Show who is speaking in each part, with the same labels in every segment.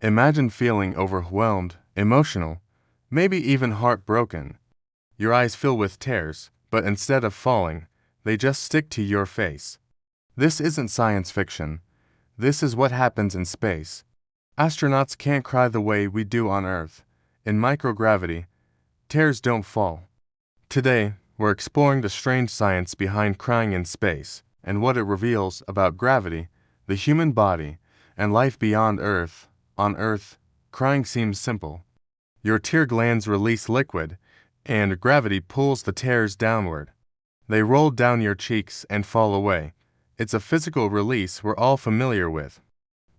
Speaker 1: Imagine feeling overwhelmed, emotional, maybe even heartbroken. Your eyes fill with tears, but instead of falling, they just stick to your face. This isn't science fiction. This is what happens in space. Astronauts can't cry the way we do on Earth. In microgravity, tears don't fall. Today, we're exploring the strange science behind crying in space and what it reveals about gravity, the human body, and life beyond Earth. On Earth, crying seems simple. Your tear glands release liquid, and gravity pulls the tears downward. They roll down your cheeks and fall away. It's a physical release we're all familiar with.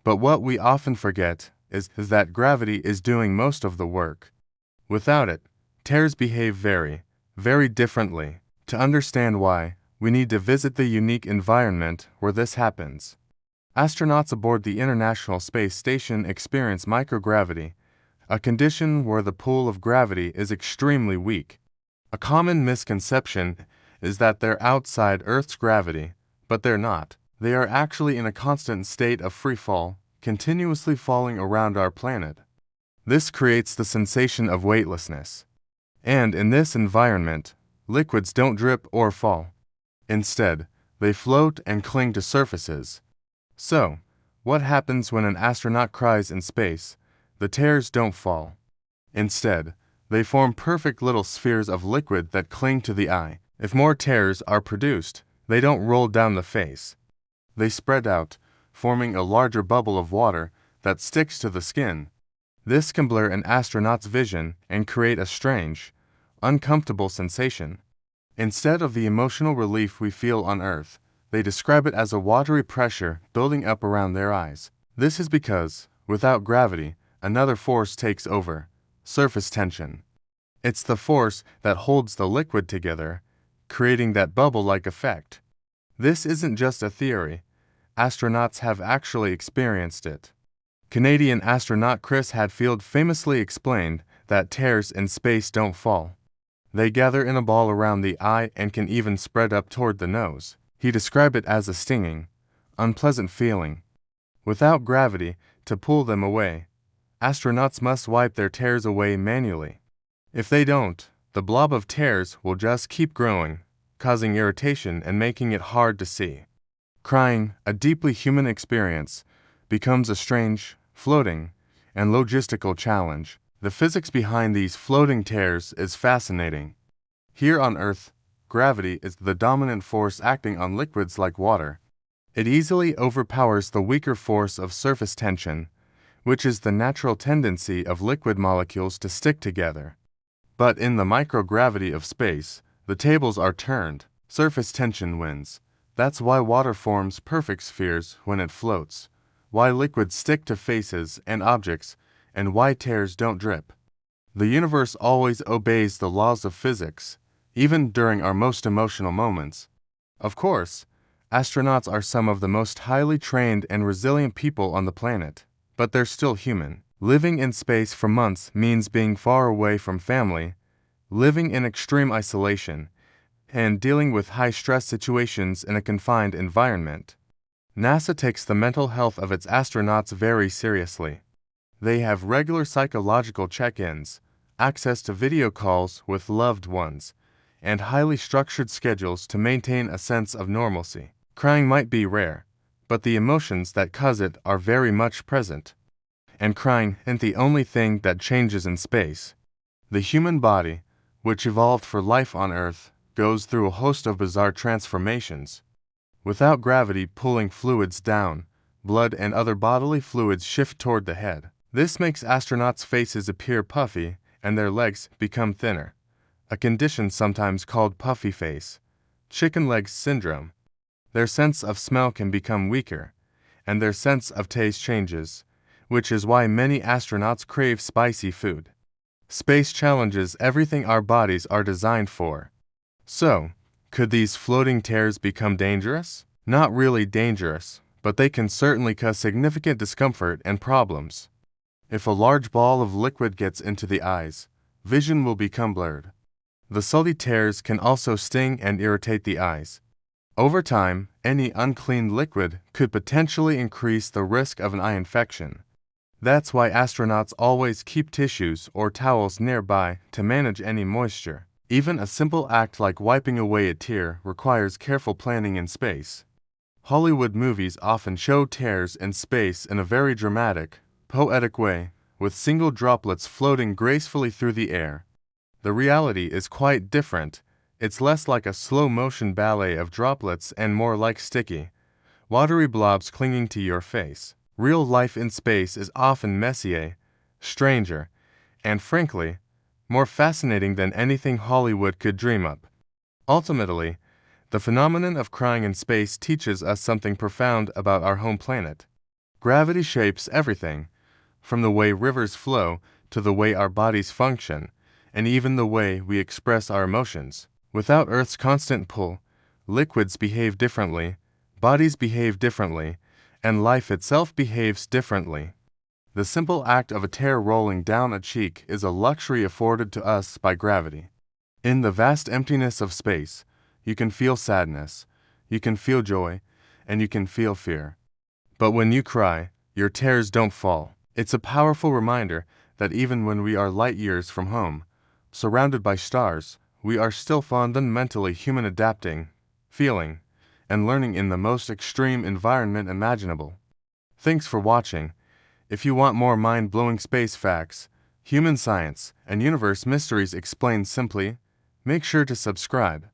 Speaker 1: But what we often forget is that gravity is doing most of the work. Without it, tears behave very differently. To understand why, we need to visit the unique environment where this happens. Astronauts aboard the International Space Station experience microgravity, a condition where the pull of gravity is extremely weak. A common misconception is that they're outside Earth's gravity, but they're not. They are actually in a constant state of free fall, continuously falling around our planet. This creates the sensation of weightlessness. And in this environment, liquids don't drip or fall. Instead, they float and cling to surfaces. So, what happens when an astronaut cries in space? The tears don't fall. Instead, they form perfect little spheres of liquid that cling to the eye. If more tears are produced, they don't roll down the face. They spread out, forming a larger bubble of water that sticks to the skin. This can blur an astronaut's vision and create a strange, uncomfortable sensation. Instead of the emotional relief we feel on Earth, they describe it as a watery pressure building up around their eyes. This is because, without gravity, another force takes over: surface tension. It's the force that holds the liquid together, creating that bubble-like effect. This isn't just a theory. Astronauts have actually experienced it. Canadian astronaut Chris Hadfield famously explained that tears in space don't fall. They gather in a ball around the eye and can even spread up toward the nose. He described it as a stinging, unpleasant feeling. Without gravity to pull them away, astronauts must wipe their tears away manually. If they don't, the blob of tears will just keep growing, causing irritation and making it hard to see. Crying, a deeply human experience, becomes a strange, floating, and logistical challenge. The physics behind these floating tears is fascinating. Here on Earth, gravity is the dominant force acting on liquids like water. It easily overpowers the weaker force of surface tension, which is the natural tendency of liquid molecules to stick together. But in the microgravity of space, the tables are turned. Surface tension wins. That's why water forms perfect spheres when it floats, why liquids stick to faces and objects, and why tears don't drip. The universe always obeys the laws of physics, even during our most emotional moments. Of course, astronauts are some of the most highly trained and resilient people on the planet, but they're still human. Living in space for months means being far away from family, living in extreme isolation, and dealing with high-stress situations in a confined environment. NASA takes the mental health of its astronauts very seriously. They have regular psychological check-ins, access to video calls with loved ones, and highly structured schedules to maintain a sense of normalcy. Crying might be rare, but the emotions that cause it are very much present. And crying isn't the only thing that changes in space. The human body, which evolved for life on Earth, goes through a host of bizarre transformations. Without gravity pulling fluids down, blood and other bodily fluids shift toward the head. This makes astronauts' faces appear puffy and their legs become thinner, a condition sometimes called puffy face, chicken legs syndrome. Their sense of smell can become weaker, and their sense of taste changes, which is why many astronauts crave spicy food. Space challenges everything our bodies are designed for. So, could these floating tears become dangerous? Not really dangerous, but they can certainly cause significant discomfort and problems. If a large ball of liquid gets into the eyes, vision will become blurred. The salty tears can also sting and irritate the eyes. Over time, any unclean liquid could potentially increase the risk of an eye infection. That's why astronauts always keep tissues or towels nearby to manage any moisture. Even a simple act like wiping away a tear requires careful planning in space. Hollywood movies often show tears in space in a very dramatic, poetic way, with single droplets floating gracefully through the air. The reality is quite different. It's less like a slow-motion ballet of droplets and more like sticky, watery blobs clinging to your face. Real life in space is often messier, stranger, and frankly, more fascinating than anything Hollywood could dream up. Ultimately, the phenomenon of crying in space teaches us something profound about our home planet. Gravity shapes everything, from the way rivers flow to the way our bodies function, and even the way we express our emotions. Without Earth's constant pull, liquids behave differently, bodies behave differently, and life itself behaves differently. The simple act of a tear rolling down a cheek is a luxury afforded to us by gravity. In the vast emptiness of space, you can feel sadness, you can feel joy, and you can feel fear. But when you cry, your tears don't fall. It's a powerful reminder that even when we are light years from home, surrounded by stars, we are still fundamentally human, adapting, feeling, and learning in the most extreme environment imaginable. Thanks for watching. If you want more mind-blowing space facts, human science, and universe mysteries explained simply, make sure to subscribe.